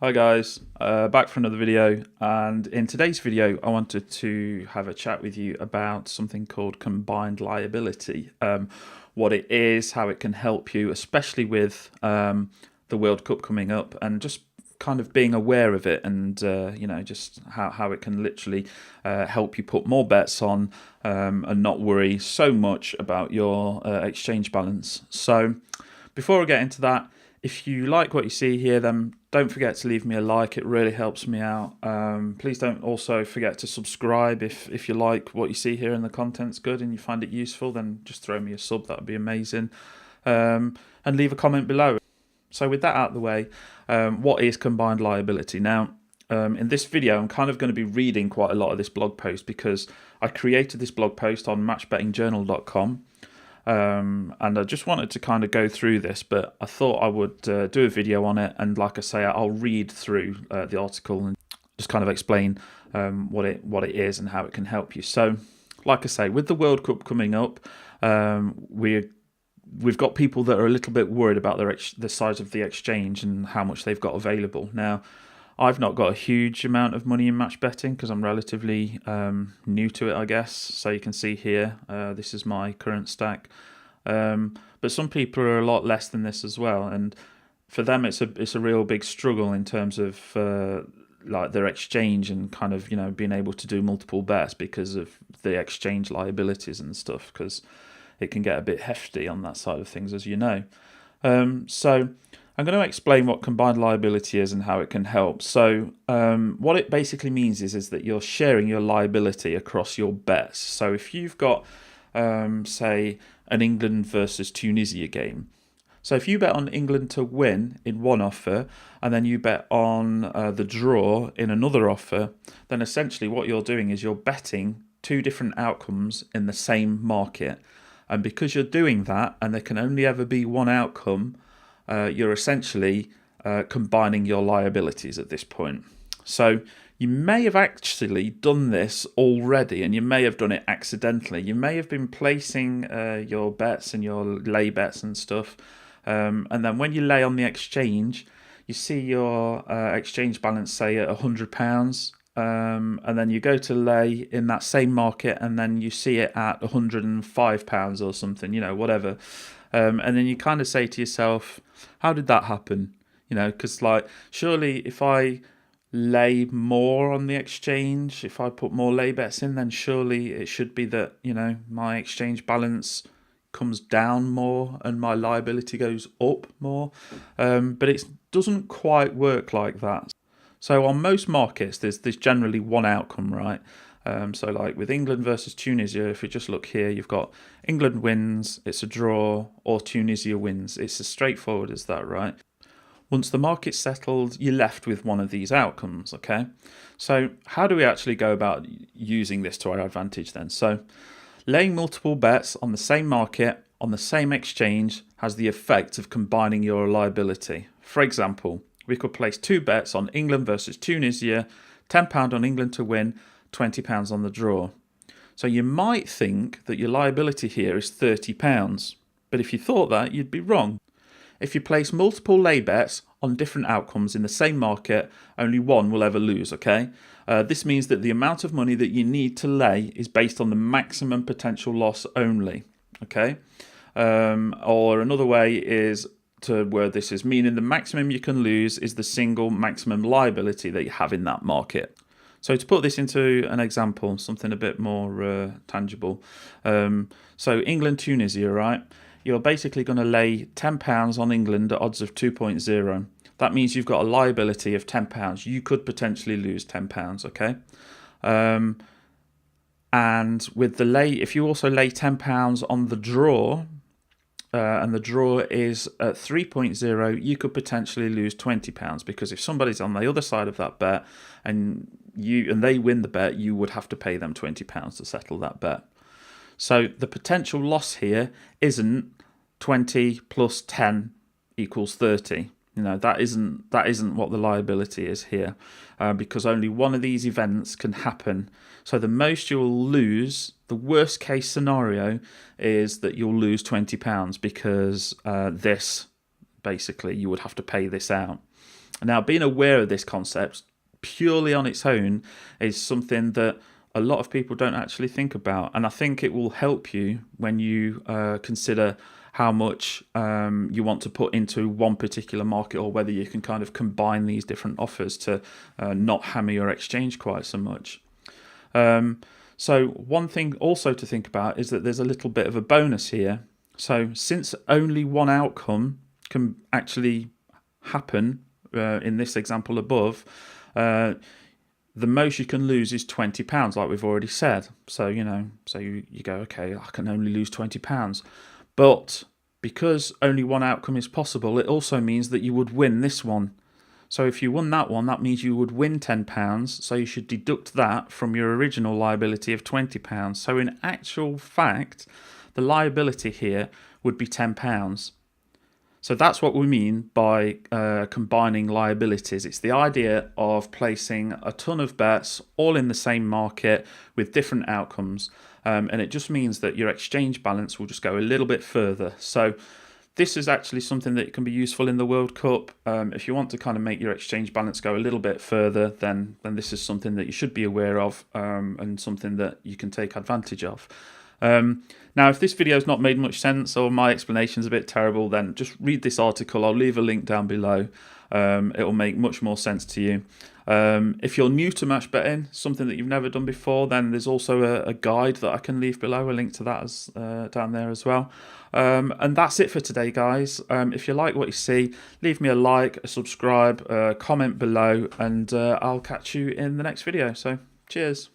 Hi guys, back for another video, and in today's video I wanted to have a chat with you about something called combined liability, what it is, how it can help you, especially with the World Cup coming up, and just kind of being aware of it, and just how it can literally help you put more bets on and not worry so much about your exchange balance. So before I get into that, if you like what you see here, then don't forget to leave me a like. It really helps me out. Please don't also forget to subscribe if you like what you see here and the content's good and you find it useful, then just throw me a sub. That would be amazing. And leave a comment below. So with that out of the way, what is combined liability? Now, in this video, I'm kind of going to be reading quite a lot of this blog post because I created this blog post on matchbettingjournal.com. And I just wanted to kind of go through this, but I thought I would do a video on it, and like I say, I'll read through the article and just kind of explain what it is and how it can help you. So, like I say, with the World Cup coming up, we've got people that are a little bit worried about the size of the exchange and how much they've got available. Now, I've not got a huge amount of money in match betting because I'm relatively new to it, I guess. So you can see here, this is my current stack. But some people are a lot less than this as well, and for them it's a real big struggle in terms of like their exchange and kind of being able to do multiple bets because of the exchange liabilities and stuff, because it can get a bit hefty on that side of things, as you know. So I'm going to explain what combined liability is and how it can help. So what it basically means is that you're sharing your liability across your bets. So if you've got, say, an England versus Tunisia game. So if you bet on England to win in one offer and then you bet on the draw in another offer, then essentially what you're doing is you're betting two different outcomes in the same market. And because you're doing that, and there can only ever be one outcome, you're essentially combining your liabilities at this point. So you may have actually done this already, and you may have done it accidentally. You may have been placing your bets and your lay bets and stuff, and then when you lay on the exchange, you see your exchange balance, say, at £100, and then you go to lay in that same market, and then you see it at £105 or something, whatever. And then you kind of say to yourself, how did that happen? Because surely if I lay more on the exchange, if I put more lay bets in, then surely it should be that, my exchange balance comes down more and my liability goes up more. But it doesn't quite work like that. So on most markets, there's generally one outcome, right? So like with England versus Tunisia, if we just look here, you've got England wins, it's a draw, or Tunisia wins. It's as straightforward as that, right? Once the market's settled, you're left with one of these outcomes, okay? So how do we actually go about using this to our advantage then? So laying multiple bets on the same market, on the same exchange, has the effect of combining your liability. For example, we could place two bets on England versus Tunisia, £10 on England to win, £20 on the draw. So you might think that your liability here is £30, but if you thought that, you'd be wrong. If you place multiple lay bets on different outcomes in the same market, only one will ever lose, okay? This means that the amount of money that you need to lay is based on the maximum potential loss only, okay? Or another way is to word this is meaning the maximum you can lose is the single maximum liability that you have in that market. So to put this into an example, something a bit more tangible. So England-Tunisia, right? You're basically going to lay £10 on England at odds of 2.0. That means you've got a liability of £10. You could potentially lose £10, okay? And with the lay, if you also lay £10 on the draw, and the draw is at 3.0, you could potentially lose £20, because if somebody's on the other side of that bet and they win the bet, you would have to pay them £20 to settle that bet. So the potential loss here isn't 20 plus 10 equals 30. That isn't what the liability is here, because only one of these events can happen. So the most you'll lose, the worst case scenario, is that you'll lose £20 because this, basically, you would have to pay this out. Now, being aware of this concept purely on its own is something that a lot of people don't actually think about, and I think it will help you when you consider how much you want to put into one particular market, or whether you can kind of combine these different offers to not hammer your exchange quite so much. So one thing also to think about is that there's a little bit of a bonus here. So since only one outcome can actually happen in this example above, the most you can lose is £20, like we've already said. So, so you go, okay, I can only lose £20. But because only one outcome is possible, it also means that you would win this one. So if you won that one, that means you would win £10. So you should deduct that from your original liability of £20. So in actual fact, the liability here would be £10. So that's what we mean by combining liabilities. It's the idea of placing a ton of bets all in the same market with different outcomes. And it just means that your exchange balance will just go a little bit further. So this is actually something that can be useful in the World Cup. If you want to kind of make your exchange balance go a little bit further, then this is something that you should be aware of, and something that you can take advantage of. Now, if this video has not made much sense, or my explanation is a bit terrible, then just read this article. I'll leave a link down below. It will make much more sense to you. If you're new to match betting, something that you've never done before, then there's also a guide that I can leave below, a link to that as, down there as well. And that's it for today, guys. If you like what you see, leave me a like, a subscribe, comment below, and I'll catch you in the next video. So cheers.